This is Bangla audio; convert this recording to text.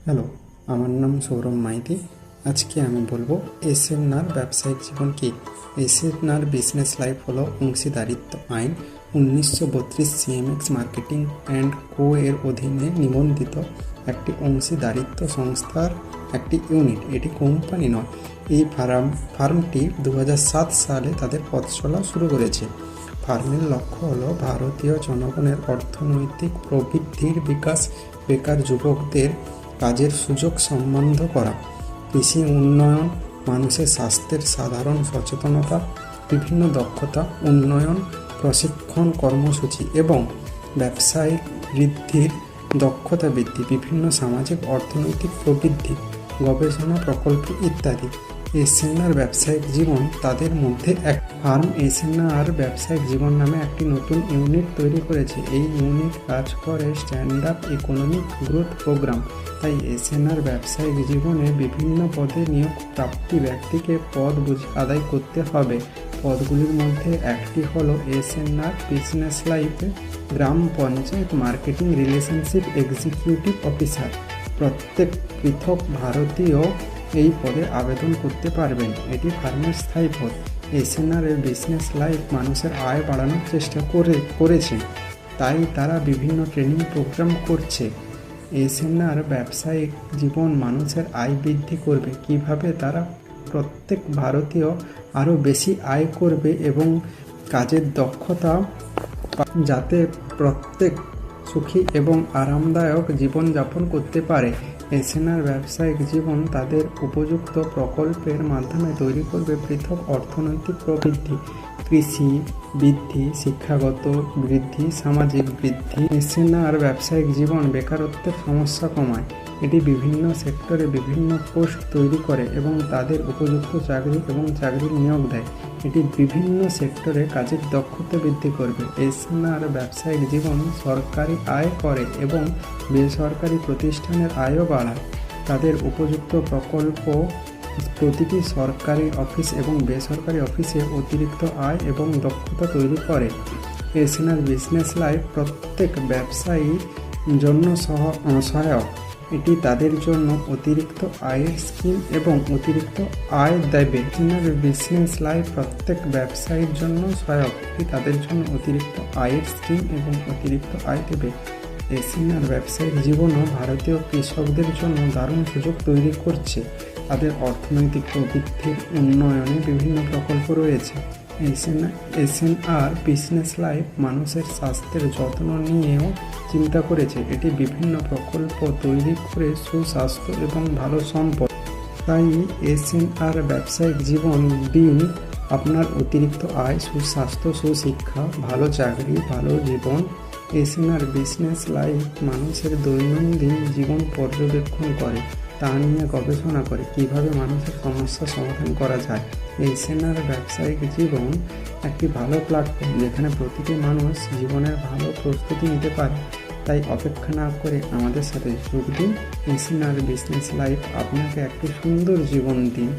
হ্যালো, আমার নাম সৌরভ মাইতি। আজকে আমি বলবো এসএনআর ব্যবসায়িক জীবন কি। এসএনআর বিজনেস লাইফ হলো অংশীদারিত্ব আইন 1932 সিএমএক্স মার্কেটিং অ্যান্ড কো এর অধীনে নিবন্ধিত একটি অংশীদারিত্ব সংস্থার একটি ইউনিট। এটি কোম্পানি নয়। এই ফার্মটি 2007 সালে তাদের পথ চলা শুরু করেছে। ফার্মের লক্ষ্য হলো ভারতীয় জনগণের অর্থনৈতিক প্রবৃদ্ধির বিকাশ, বেকার যুবকদের কাজের সুযোগ সম্বন্ধ করা, কৃষি উন্নয়ন, মানুষের স্বাস্থ্যের সাধারণ সচেতনতা, বিভিন্ন দক্ষতা উন্নয়ন প্রশিক্ষণ কর্মসূচি এবং ব্যবসায়িক বৃদ্ধির দক্ষতা বৃদ্ধি, বিভিন্ন সামাজিক অর্থনৈতিক প্রবৃদ্ধি, গবেষণা প্রকল্প ইত্যাদি। এসএনআর ব্যবসায়িক জীবন তাদের মধ্যে এক। ফার্ম এসএনআর ব্যবসায়িক জীবন নামে একটি নতুন ইউনিট তৈরি করেছে। এই ইউনিট কাজ করে stand up economic growth programme. তাই এসএনআর ব্যবসায়িক জীবনে বিভিন্ন পদে নিয়োগ প্রাপ্তি ব্যক্তিকে পদ বুঝে আদায় করতে হবে। পদগুলির মধ্যে একটি হলো এসএনআর বিজনেস লাইফ গ্রাম panchayat marketing relationship executive officer. প্রত্যেক পৃথক ভারতীয় এই পদে আবেদন করতে পারবেন। এটি ফার্মের স্থায়ী পদ। এসএনআর এর বিজনেস লাইফ মানুষের আয় বাড়ানোর চেষ্টা করেছে, তাই তারা বিভিন্ন ট্রেনিং প্রোগ্রাম করছে। এসএনআর ব্যবসায়িক জীবন মানুষের আয় বৃদ্ধি করবে। কিভাবে তারা প্রত্যেক ভারতীয় আরও বেশি আয় করবে এবং কাজের দক্ষতা যাতে প্রত্যেক সুখী এবং আরামদায়ক জীবনযাপন করতে পারে। এসএনআর ব্যবসায়িক জীবন তাদের উপযুক্ত প্রকল্পের মাধ্যমে তৈরি করবে পৃথক অর্থনৈতিক প্রবৃদ্ধি, কৃষি বৃদ্ধি, শিক্ষাগত বৃদ্ধি, সামাজিক বৃদ্ধি। এসএনআর ব্যবসায়িক জীবন বেকারত্বের সমস্যা কমায়। এটি বিভিন্ন সেক্টরে বিভিন্ন পোস্ট তৈরি করে এবং তাদের উপযুক্ত চাকরি এবং চাকরির নিয়োগ দেয়। এটি বিভিন্ন সেক্টরে কাজের দক্ষতা বৃদ্ধি করবে। এসএনআর ব্যবসায়িক জীবন সরকারি আয় করে এবং বেসরকারি প্রতিষ্ঠানের আয়ও বাড়ায়। তাদের উপযুক্ত প্রকল্প প্রতিটি সরকারি অফিস এবং বেসরকারি অফিসে অতিরিক্ত আয় এবং দক্ষতা তৈরি করে। এসএনআর বিজনেস লাইফ প্রত্যেক ব্যবসায়ীর জন্য সহায়ক। এটি তাদের জন্য অতিরিক্ত আয়ের স্কিম এবং অতিরিক্ত আয় দেবে। এসএনআর বিজনেস লাইফ প্রত্যেক ব্যবসায়ীর জন্য সহায়ক। এটি তাদের জন্য অতিরিক্ত আয়ের স্কিম এবং অতিরিক্ত আয় দেবে। এসএনআর ব্যবসায়িক জীবনও ভারতীয় কৃষকদের জন্য দারুণ সুযোগ তৈরি করছে। তাদের অর্থনৈতিক প্রবৃদ্ধির উন্নয়নে বিভিন্ন প্রকল্প রয়েছে। এসএনআর বিজনেস লাইফ মানুষের স্বাস্থ্যের যত্ন নিয়েও চিন্তা করেছে। এটি বিভিন্ন প্রকল্প তৈরি করে সুস্বাস্থ্য এবং ভালো সম্পদ। তাই এসএনআর ব্যবসায়িক জীবন দিন আপনার অতিরিক্ত আয়, সুস্বাস্থ্য, সুশিক্ষা, ভালো চাকরি, ভালো জীবন। এসএনআর বিজনেস লাইফ মানুষের দৈনন্দিন জীবন পর্যবেক্ষণ করে, তা নিয়ে গবেষণা করে কিভাবে মানুষের সমস্যার সমাধান করা যায়। এসএনআর ব্যবসায়িক জীবন একটি ভালো প্ল্যাটফর্ম যেখানে প্রতিটি মানুষ জীবনের ভালো প্রস্তুতি নিতে পারে। তাই অপেক্ষা না করে আমাদের সাথে যোগ দিন। এসএনআর বিজনেস লাইফ আপনাকে একটি সুন্দর জীবন দিন।